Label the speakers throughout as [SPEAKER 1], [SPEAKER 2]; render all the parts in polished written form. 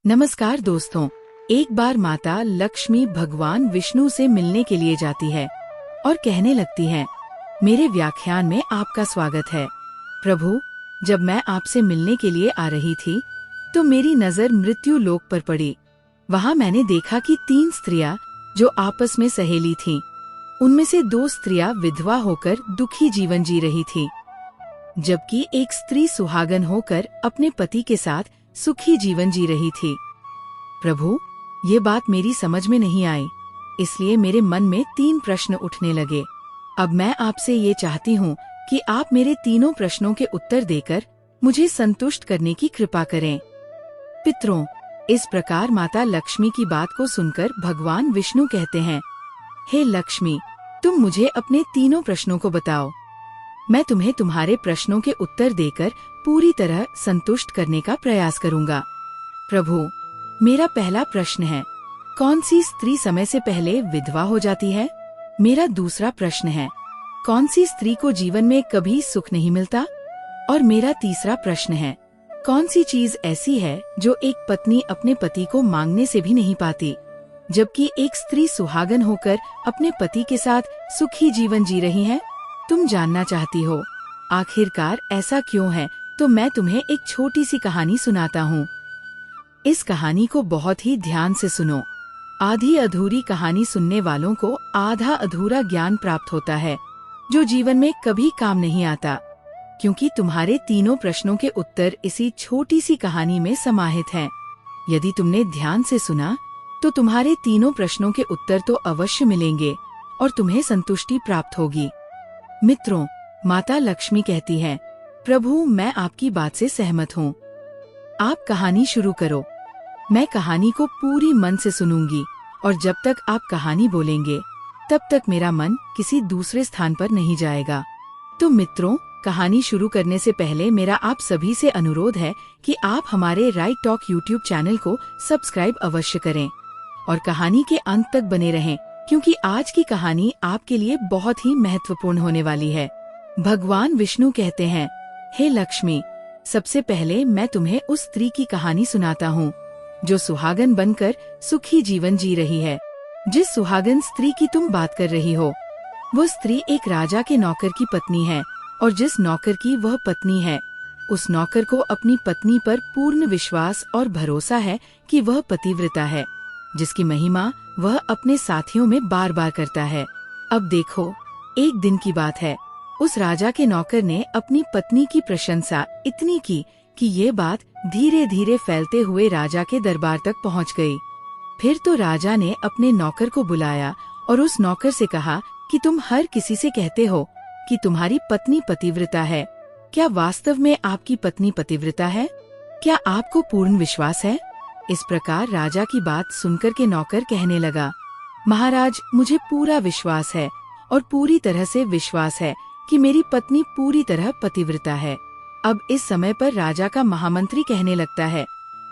[SPEAKER 1] नमस्कार दोस्तों। एक बार माता लक्ष्मी भगवान विष्णु से मिलने के लिए जाती है और कहने लगती है, मेरे व्याख्यान में आपका स्वागत है। प्रभु, जब मैं आपसे मिलने के लिए आ रही थी तो मेरी नजर मृत्यु लोक पर पड़ी। वहाँ मैंने देखा कि 3 स्त्रियां जो आपस में सहेली थीं, उनमें से 2 स्त्रियां विधवा होकर दुखी जीवन जी रही थी, जबकि एक स्त्री सुहागन होकर अपने पति के साथ सुखी जीवन जी रही थी। प्रभु, ये बात मेरी समझ में नहीं आई, इसलिए मेरे मन में 3 प्रश्न उठने लगे। अब मैं आपसे ये चाहती हूँ कि आप मेरे तीनों प्रश्नों के उत्तर देकर मुझे संतुष्ट करने की कृपा करें। पितरों, इस प्रकार माता लक्ष्मी की बात को सुनकर भगवान विष्णु कहते हैं, हे लक्ष्मी, तुम मुझे अपने तीनों प्रश्नों को बताओ। मैं तुम्हें तुम्हारे प्रश्नों के उत्तर देकर पूरी तरह संतुष्ट करने का प्रयास करूंगा। प्रभु, मेरा पहला प्रश्न है, कौन सी स्त्री समय से पहले विधवा हो जाती है? मेरा दूसरा प्रश्न है, कौन सी स्त्री को जीवन में कभी सुख नहीं मिलता? और मेरा तीसरा प्रश्न है, कौन सी चीज ऐसी है जो एक पत्नी अपने पति को मांगने से भी नहीं पाती, जबकि एक स्त्री सुहागन होकर अपने पति के साथ सुखी जीवन जी रही है? तुम जानना चाहती हो आखिरकार ऐसा क्यों है, तो मैं तुम्हें एक छोटी सी कहानी सुनाता हूँ। इस कहानी को बहुत ही ध्यान से सुनो। आधी अधूरी कहानी सुनने वालों को आधा अधूरा ज्ञान प्राप्त होता है, जो जीवन में कभी काम नहीं आता, क्योंकि तुम्हारे तीनों प्रश्नों के उत्तर इसी छोटी सी कहानी में समाहित हैं। यदि तुमने ध्यान से सुना तो तुम्हारे तीनों प्रश्नों के उत्तर तो अवश्य मिलेंगे और तुम्हें संतुष्टि प्राप्त होगी। मित्रों, माता लक्ष्मी कहती है, प्रभु, मैं आपकी बात से सहमत हूँ। आप कहानी शुरू करो। मैं कहानी को पूरी मन से सुनूंगी और जब तक आप कहानी बोलेंगे तब तक मेरा मन किसी दूसरे स्थान पर नहीं जाएगा। तो मित्रों, कहानी शुरू करने से पहले मेरा आप सभी से अनुरोध है कि आप हमारे राइट टॉक यूट्यूब चैनल को सब्सक्राइब अवश्य करें और कहानी के अंत तक बने रहें, क्योंकि आज की कहानी आपके लिए बहुत ही महत्वपूर्ण होने वाली है। भगवान विष्णु कहते हैं, हे लक्ष्मी, सबसे पहले मैं तुम्हें उस स्त्री की कहानी सुनाता हूँ जो सुहागन बनकर सुखी जीवन जी रही है। जिस सुहागन स्त्री की तुम बात कर रही हो, वो स्त्री एक राजा के नौकर की पत्नी है, और जिस नौकर की वह पत्नी है, उस नौकर को अपनी पत्नी पर पूर्ण विश्वास और भरोसा है कि वह पतिव्रता है, जिसकी महिमा वह अपने साथियों में बार बार करता है। अब देखो, एक दिन की बात है, उस राजा के नौकर ने अपनी पत्नी की प्रशंसा इतनी की कि ये बात धीरे धीरे फैलते हुए राजा के दरबार तक पहुंच गई। फिर तो राजा ने अपने नौकर को बुलाया और उस नौकर से कहा कि तुम हर किसी से कहते हो कि तुम्हारी पत्नी पतिव्रता है। क्या वास्तव में आपकी पत्नी पतिव्रता है? क्या आपको पूर्ण विश्वास है? इस प्रकार राजा की बात सुनकर के नौकर कहने लगा, महाराज, मुझे पूरा विश्वास है और पूरी तरह से विश्वास है कि मेरी पत्नी पूरी तरह पतिव्रता है। अब इस समय पर राजा का महामंत्री कहने लगता है,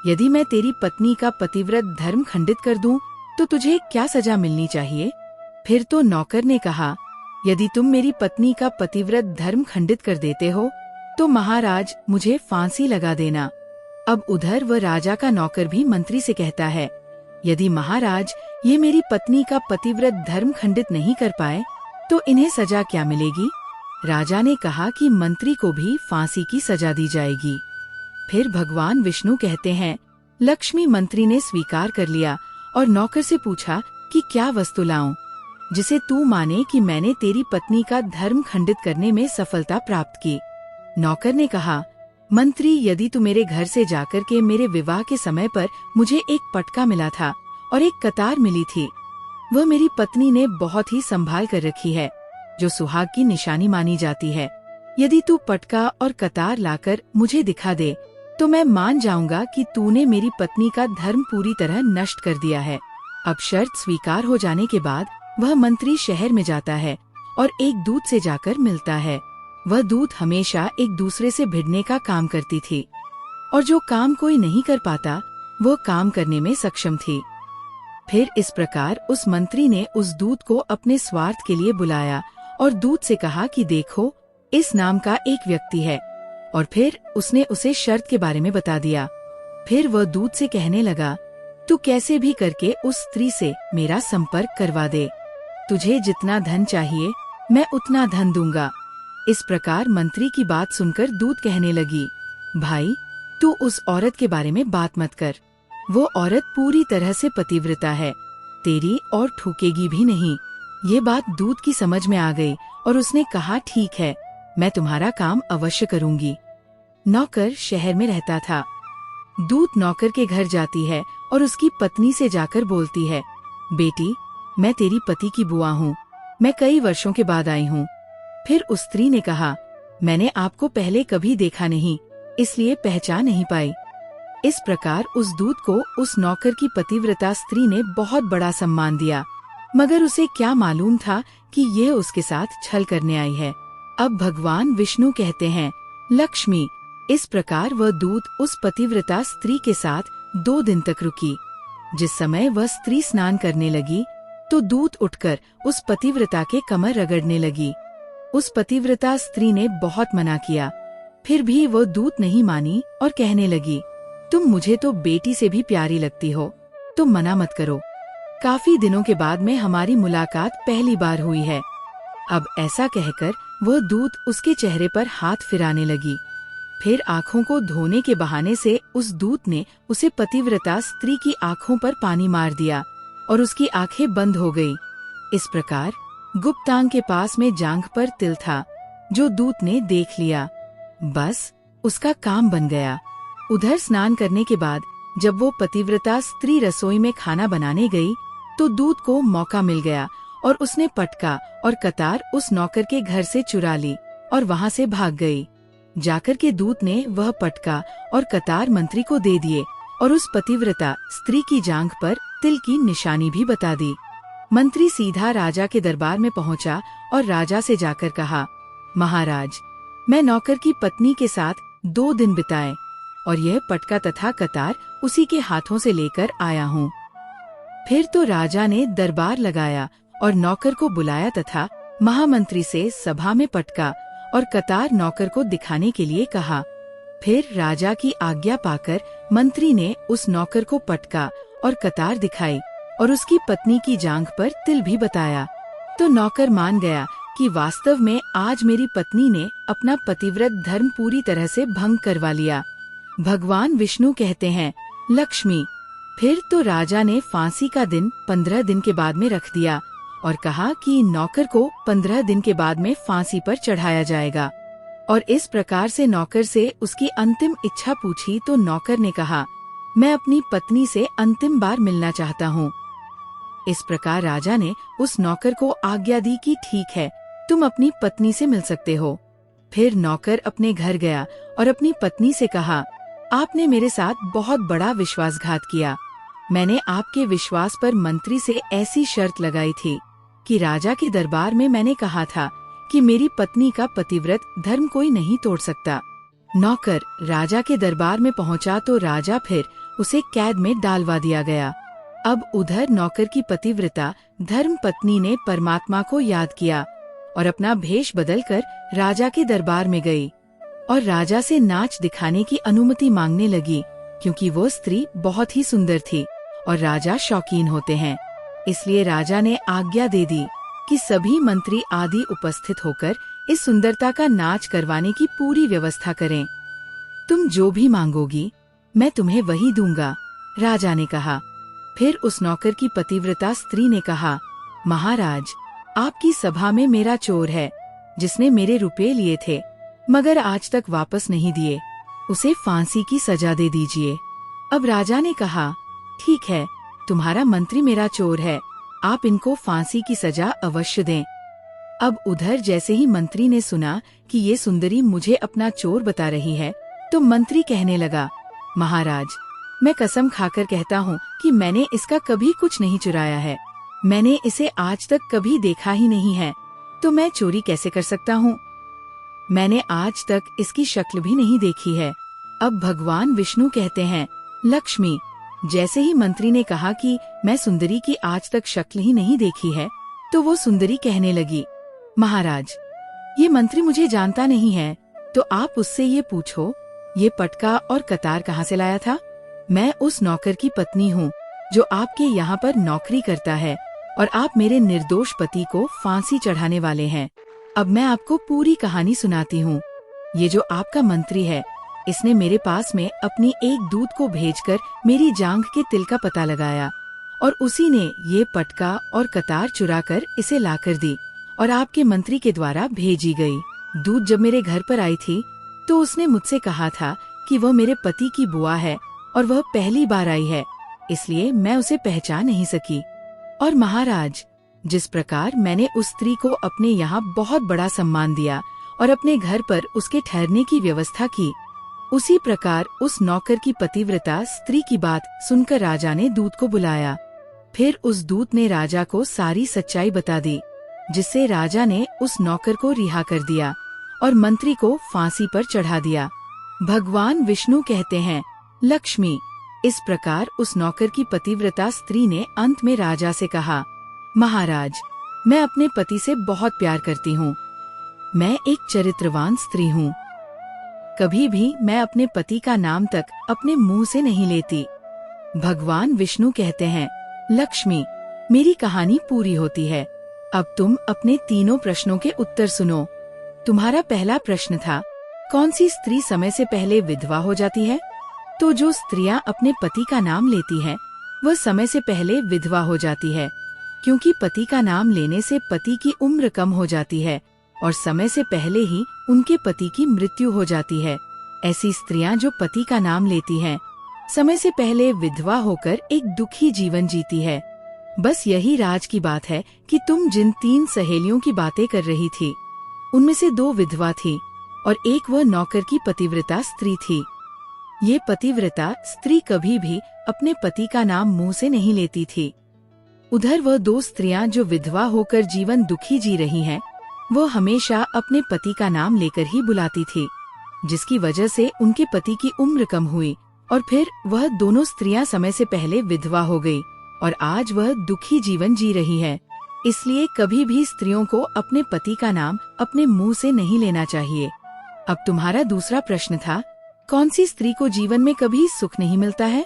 [SPEAKER 1] यदि मैं तेरी पत्नी का पतिव्रत धर्म खंडित कर दूं, तो तुझे क्या सजा मिलनी चाहिए? फिर तो नौकर ने कहा, यदि तुम मेरी पत्नी का पतिव्रत धर्म खंडित कर देते हो तो महाराज, मुझे फांसी लगा देना। अब उधर वह राजा का नौकर भी मंत्री से कहता है, यदि महाराज ये मेरी पत्नी का पतिव्रत धर्म खंडित नहीं कर पाए तो इन्हें सजा क्या मिलेगी? राजा ने कहा कि मंत्री को भी फांसी की सजा दी जाएगी। फिर भगवान विष्णु कहते हैं, लक्ष्मी मंत्री ने स्वीकार कर लिया और नौकर से पूछा कि क्या वस्तु लाऊं जिसे तू माने कि मैंने तेरी पत्नी का धर्म खंडित करने में सफलता प्राप्त की। नौकर ने कहा, मंत्री, यदि तू मेरे घर से जाकर के मेरे विवाह के समय पर मुझे एक पटका मिला था और एक कतार मिली थी, वह मेरी पत्नी ने बहुत ही संभाल कर रखी है, जो सुहाग की निशानी मानी जाती है। यदि तू पटका और कतार लाकर मुझे दिखा दे तो मैं मान जाऊंगा कि तूने मेरी पत्नी का धर्म पूरी तरह नष्ट कर दिया है। अब शर्त स्वीकार हो जाने के बाद वह मंत्री शहर में जाता है और एक दूत से जाकर मिलता है। वह दूत हमेशा एक दूसरे से भिड़ने का काम करती थी और जो काम कोई नहीं कर पाता वो काम करने में सक्षम थी। फिर इस प्रकार उस मंत्री ने उस दूत को अपने स्वार्थ के लिए बुलाया और दूत से कहा कि देखो, इस नाम का एक व्यक्ति है, और फिर उसने उसे शर्त के बारे में बता दिया। फिर वह दूत से कहने लगा, तू कैसे भी करके उस स्त्री से मेरा संपर्क करवा दे। तुझे जितना धन चाहिए मैं उतना धन दूंगा। इस प्रकार मंत्री की बात सुनकर दूत कहने लगी, भाई तू उस औरत के बारे में बात मत कर। वो औरत पूरी तरह से पतिव्रता है, तेरी और ठूकेगी भी नहीं। ये बात दूत की समझ में आ गई और उसने कहा, ठीक है, मैं तुम्हारा काम अवश्य करूंगी। नौकर शहर में रहता था। दूत नौकर के घर जाती है और उसकी पत्नी से जाकर बोलती है, बेटी मैं तेरी पति की बुआ हूँ, मैं कई वर्षों के बाद आई हूँ। फिर उस स्त्री ने कहा, मैंने आपको पहले कभी देखा नहीं, इसलिए पहचान नहीं पाई। इस प्रकार उस दूत को उस नौकर की पतिव्रता स्त्री ने बहुत बड़ा सम्मान दिया, मगर उसे क्या मालूम था कि ये उसके साथ छल करने आई है। अब भगवान विष्णु कहते हैं, लक्ष्मी। इस प्रकार वह दूत उस पतिव्रता स्त्री के साथ 2 दिन तक रुकी। जिस समय वह स्त्री स्नान करने लगी तो दूत उठकर उस पतिव्रता के कमर रगड़ने लगी। उस पतिव्रता स्त्री ने बहुत मना किया, फिर भी वह दूत नहीं मानी और कहने लगी, तुम मुझे तो बेटी से भी प्यारी लगती हो, तुम मना मत करो। काफी दिनों के बाद में हमारी मुलाकात पहली बार हुई है। अब ऐसा कहकर वह दूत उसके चेहरे पर हाथ फिराने लगी। फिर आँखों को धोने के बहाने से उस दूत ने उसे पतिव्रता स्त्री की आँखों पर पानी मार दिया और उसकी आंखें बंद हो गई। इस प्रकार गुप्तांग के पास में जांघ पर तिल था, जो दूत ने देख लिया। बस उसका काम बन गया। उधर स्नान करने के बाद जब वो पतिव्रता स्त्री रसोई में खाना बनाने गई तो दूत को मौका मिल गया और उसने पटका और कतार उस नौकर के घर से चुरा ली और वहाँ से भाग गई। जाकर के दूत ने वह पटका और कतार मंत्री को दे दिए और उस पतिव्रता स्त्री की जांघ पर तिल की निशानी भी बता दी। मंत्री सीधा राजा के दरबार में पहुंचा और राजा से जाकर कहा, महाराज, मैं नौकर की पत्नी के साथ 2 दिन बिताए और यह पटका तथा कतार उसी के हाथों से लेकर आया हूँ। फिर तो राजा ने दरबार लगाया और नौकर को बुलाया तथा महामंत्री से सभा में पटका और कतार नौकर को दिखाने के लिए कहा। फिर राजा की आज्ञा पाकर मंत्री ने उस नौकर को पटका और कतार दिखाई और उसकी पत्नी की जांघ पर तिल भी बताया। तो नौकर मान गया कि वास्तव में आज मेरी पत्नी ने अपना पतिव्रत धर्म पूरी तरह से भंग करवा लिया। भगवान विष्णु कहते हैं, लक्ष्मी। फिर तो राजा ने फांसी का दिन 15 दिन के बाद में रख दिया और कहा कि नौकर को 15 दिन के बाद में फांसी पर चढ़ाया जाएगा। और इस प्रकार से नौकर से उसकी अंतिम इच्छा पूछी तो नौकर ने कहा, मैं अपनी पत्नी से अंतिम बार मिलना चाहता हूँ। इस प्रकार राजा ने उस नौकर को आज्ञा दी कि ठीक है, तुम अपनी पत्नी से मिल सकते हो। फिर नौकर अपने घर गया और अपनी पत्नी से कहा, आपने मेरे साथ बहुत बड़ा विश्वासघात किया। मैंने आपके विश्वास पर मंत्री से ऐसी शर्त लगाई थी कि राजा के दरबार में मैंने कहा था कि मेरी पत्नी का पतिव्रत धर्म कोई नहीं तोड़ सकता। नौकर राजा के दरबार में पहुंचा तो राजा फिर उसे कैद में डालवा दिया गया। अब उधर नौकर की पतिव्रता धर्म पत्नी ने परमात्मा को याद किया और अपना भेष बदलकर राजा के दरबार में गई और राजा से नाच दिखाने की अनुमति मांगने लगी, क्योंकि वो स्त्री बहुत ही सुंदर थी और राजा शौकीन होते हैं। इसलिए राजा ने आज्ञा दे दी कि सभी मंत्री आदि उपस्थित होकर इस सुंदरता का नाच करवाने की पूरी व्यवस्था करें। तुम जो भी मांगोगी मैं तुम्हें वही दूंगा, राजा ने कहा। फिर उस नौकर की पतिव्रता स्त्री ने कहा, महाराज, आपकी सभा में मेरा चोर है जिसने मेरे रुपए लिए थे मगर आज तक वापस नहीं दिए, उसे फांसी की सजा दे दीजिए। अब राजा ने कहा, ठीक है, तुम्हारा मंत्री मेरा चोर है, आप इनको फांसी की सजा अवश्य दें। अब उधर जैसे ही मंत्री ने सुना कि ये सुंदरी मुझे अपना चोर बता रही है तो मंत्री कहने लगा, महाराज, मैं कसम खाकर कहता हूँ कि मैंने इसका कभी कुछ नहीं चुराया है। मैंने इसे आज तक कभी देखा ही नहीं है, तो मैं चोरी कैसे कर सकता हूँ? मैंने आज तक इसकी शक्ल भी नहीं देखी है। अब भगवान विष्णु कहते हैं, लक्ष्मी। जैसे ही मंत्री ने कहा कि मैं सुंदरी की आज तक शक्ल ही नहीं देखी है, तो वो सुंदरी कहने लगी, महाराज, ये मंत्री मुझे जानता नहीं है, तो आप उससे ये पूछो, ये पटका और कतार कहाँ से लाया था? मैं उस नौकर की पत्नी हूँ जो आपके यहाँ पर नौकरी करता है और आप मेरे निर्दोष पति को फांसी चढ़ाने वाले हैं। अब मैं आपको पूरी कहानी सुनाती हूँ। ये जो आपका मंत्री है, इसने मेरे पास में अपनी एक दूत को भेजकर मेरी जांघ के तिल का पता लगाया और उसी ने ये पटका और कतार चुराकर इसे लाकर दी और आपके मंत्री के द्वारा भेजी गई। दूत जब मेरे घर पर आई थी तो उसने मुझसे कहा था कि वह मेरे पति की बुआ है और वह पहली बार आई है, इसलिए मैं उसे पहचान नहीं सकी। और महाराज, जिस प्रकार मैंने उस स्त्री को अपने यहाँ बहुत बड़ा सम्मान दिया और अपने घर पर उसके ठहरने की व्यवस्था की, उसी प्रकार उस नौकर की पतिव्रता स्त्री की बात सुनकर राजा ने दूत को बुलाया। फिर उस दूत ने राजा को सारी सच्चाई बता दी, जिससे राजा ने उस नौकर को रिहा कर दिया और मंत्री को फांसी पर चढ़ा दिया। भगवान विष्णु कहते हैं, लक्ष्मी, इस प्रकार उस नौकर की पतिव्रता स्त्री ने अंत में राजा से कहा, महाराज, मैं अपने पति से बहुत प्यार करती हूँ। मैं एक चरित्रवान स्त्री हूँ। कभी भी मैं अपने पति का नाम तक अपने मुंह से नहीं लेती। भगवान विष्णु कहते हैं, लक्ष्मी, मेरी कहानी पूरी होती है। अब तुम अपने तीनों प्रश्नों के उत्तर सुनो। तुम्हारा पहला प्रश्न था, कौन सी स्त्री समय से पहले विधवा हो जाती है? तो जो स्त्रियां अपने पति का नाम लेती हैं, वह समय से पहले विधवा हो जाती है, क्योंकि पति का नाम लेने से पति की उम्र कम हो जाती है और समय से पहले ही उनके पति की मृत्यु हो जाती है। ऐसी स्त्रियां जो पति का नाम लेती हैं, समय से पहले विधवा होकर एक दुखी जीवन जीती है। बस यही राज की बात है कि तुम जिन 3 सहेलियों की बातें कर रही थी, उनमें से 2 विधवा थी और एक वह नौकर की पतिव्रता स्त्री थी। ये पतिव्रता स्त्री कभी भी अपने पति का नाम मुंह से नहीं लेती थी। उधर वह 2 स्त्रियां जो विधवा होकर जीवन दुखी जी रही हैं, वो हमेशा अपने पति का नाम लेकर ही बुलाती थी, जिसकी वजह से उनके पति की उम्र कम हुई और फिर वह दोनों स्त्रियां समय से पहले विधवा हो गई और आज वह दुखी जीवन जी रही है। इसलिए कभी भी स्त्रियों को अपने पति का नाम अपने मुंह से नहीं लेना चाहिए। अब तुम्हारा दूसरा प्रश्न था, कौन सी स्त्री को जीवन में कभी सुख नहीं मिलता है?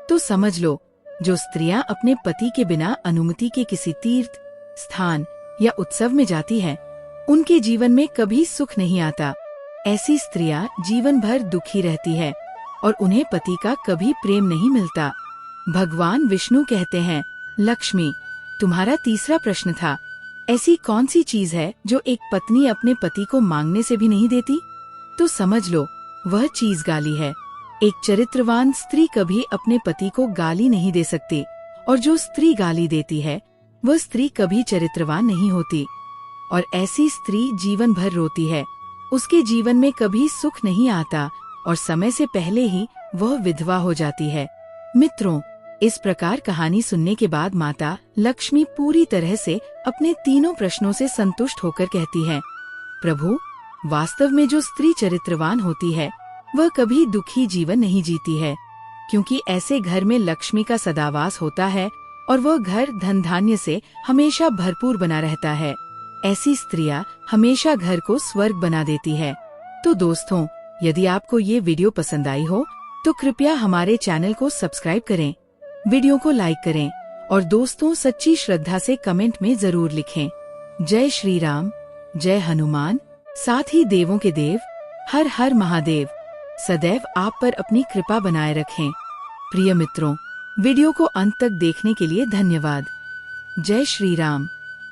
[SPEAKER 1] तो समझ लो, जो स्त्रियां अपने पति के बिना अनुमति के किसी तीर्थ स्थान या उत्सव में जाती है, उनके जीवन में कभी सुख नहीं आता। ऐसी स्त्रियां जीवन भर दुखी रहती है और उन्हें पति का कभी प्रेम नहीं मिलता। भगवान विष्णु कहते हैं, लक्ष्मी, तुम्हारा तीसरा प्रश्न था, ऐसी कौन सी चीज है जो एक पत्नी अपने पति को मांगने से भी नहीं देती? तो समझ लो, वह चीज गाली है। एक चरित्रवान स्त्री कभी अपने पति को गाली नहीं दे सकती और जो स्त्री गाली देती है, वह स्त्री कभी चरित्रवान नहीं होती और ऐसी स्त्री जीवन भर रोती है। उसके जीवन में कभी सुख नहीं आता और समय से पहले ही वह विधवा हो जाती है। मित्रों, इस प्रकार कहानी सुनने के बाद माता लक्ष्मी पूरी तरह से अपने तीनों प्रश्नों से संतुष्ट होकर कहती है, प्रभु, वास्तव में जो स्त्री चरित्रवान होती है, वह कभी दुखी जीवन नहीं जीती है, क्योंकि ऐसे घर में लक्ष्मी का सदावास होता है और वह घर धन धान्य से हमेशा भरपूर बना रहता है। ऐसी स्त्रियां हमेशा घर को स्वर्ग बना देती है। तो दोस्तों, यदि आपको ये वीडियो पसंद आई हो तो कृपया हमारे चैनल को सब्सक्राइब करें, वीडियो को लाइक करें और दोस्तों सच्ची श्रद्धा से कमेंट में जरूर लिखें, जय श्री राम, जय हनुमान, साथ ही देवों के देव, हर हर महादेव सदैव आप पर अपनी कृपा बनाए रखें। प्रिय मित्रों, वीडियो को अंत तक देखने के लिए धन्यवाद। जय श्री राम।